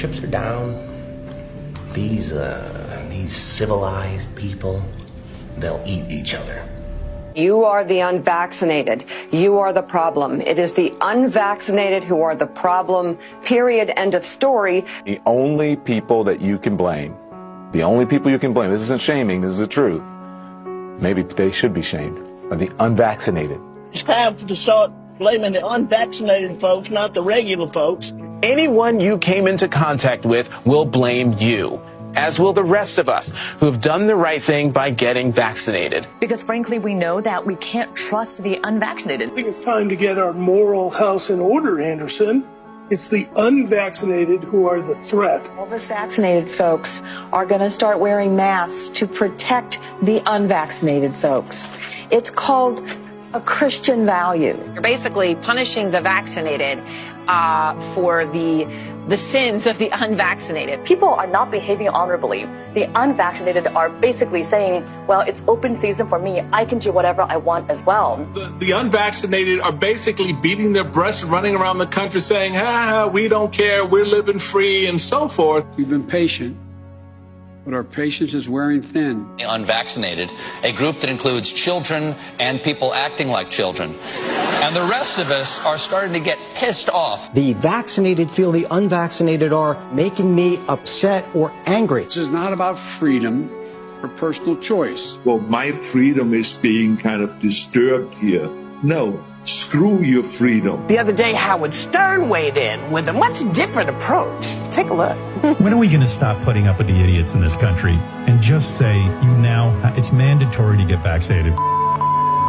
chips are down. These civilized people, they'll eat each other. You are the unvaccinated. You are the problem. It is the unvaccinated who are the problem. Period. End of story. The only people that you can blame, this isn't shaming, this is the truth. Maybe they should be shamed, are the unvaccinated. It's time to start blaming the unvaccinated folks, not the regular folks. Anyone you came into contact with will blame you, as will the rest of us who have done the right thing by getting vaccinated. Because frankly, we know that we can't trust the unvaccinated. I think it's time to get our moral house in order, Anderson. It's the unvaccinated who are the threat. All of us vaccinated folks are going to start wearing masks to protect the unvaccinated folks. It's called a Christian value. You're basically punishing the vaccinated for the sins of the unvaccinated. People are not behaving honorably. The unvaccinated are basically saying, well, it's open season for me. I can do whatever I want as well. The unvaccinated are basically beating their breasts, running around the country saying, we don't care, we're living free, and so forth. We've been patient, but our patience is wearing thin. The unvaccinated, a group that includes children and people acting like children. And the rest of us are starting to get pissed off. The vaccinated feel the unvaccinated are making me upset or angry. This is not about freedom or personal choice. Well, my freedom is being kind of disturbed here. No, screw your freedom. The other day, Howard Stern weighed in with a much different approach. Take a look. When are we going to stop putting up with the idiots in this country and just say, it's mandatory to get vaccinated?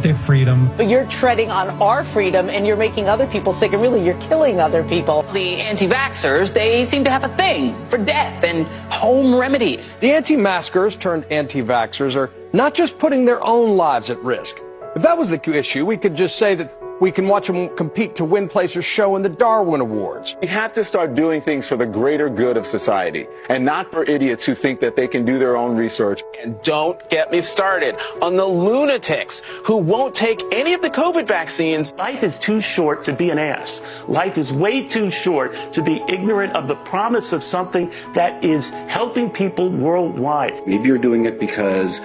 Their freedom. But you're treading on our freedom and you're making other people sick, and really you're killing other people. The anti-vaxxers, they seem to have a thing for death and home remedies. The anti-maskers turned anti-vaxxers are not just putting their own lives at risk. If that was the issue, we could just say that we can watch them compete to win place or show in the Darwin Awards. We have to start doing things for the greater good of society and not for idiots who think that they can do their own research. And don't get me started on the lunatics who won't take any of the COVID vaccines. Life is too short to be an ass. Life is way too short to be ignorant of the promise of something that is helping people worldwide. Maybe you're doing it because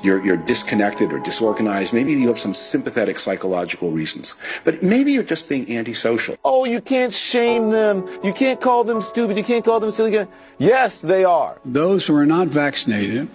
you're disconnected or disorganized. Maybe you have some sympathetic psychological reasons. But maybe you're just being antisocial. Oh, you can't shame them. You can't call them stupid. You can't call them silly. Yes, they are. Those who are not vaccinated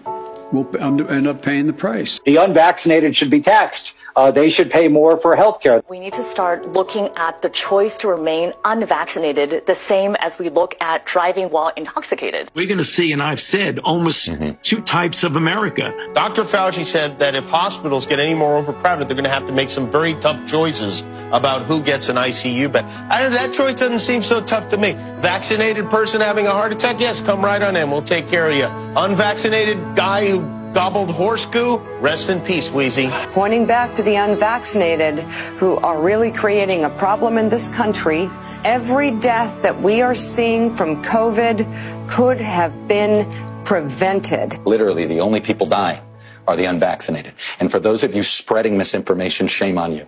will end up paying the price. The unvaccinated should be taxed. They should pay more for health care. We need to start looking at the choice to remain unvaccinated the same as we look at driving while intoxicated. We're going to see, and I've said, almost two types of America. Dr. Fauci said that if hospitals get any more overcrowded, they're going to have to make some very tough choices about who gets an ICU bed. That choice doesn't seem so tough to me. Vaccinated person having a heart attack, yes, come right on in. We'll take care of you. Unvaccinated guy who gobbled horse goo, rest in peace, Wheezy. Pointing back to the unvaccinated who are really creating a problem in this country. Every death that we are seeing from COVID could have been prevented. Literally, the only people dying are the unvaccinated. And for those of you spreading misinformation, shame on you.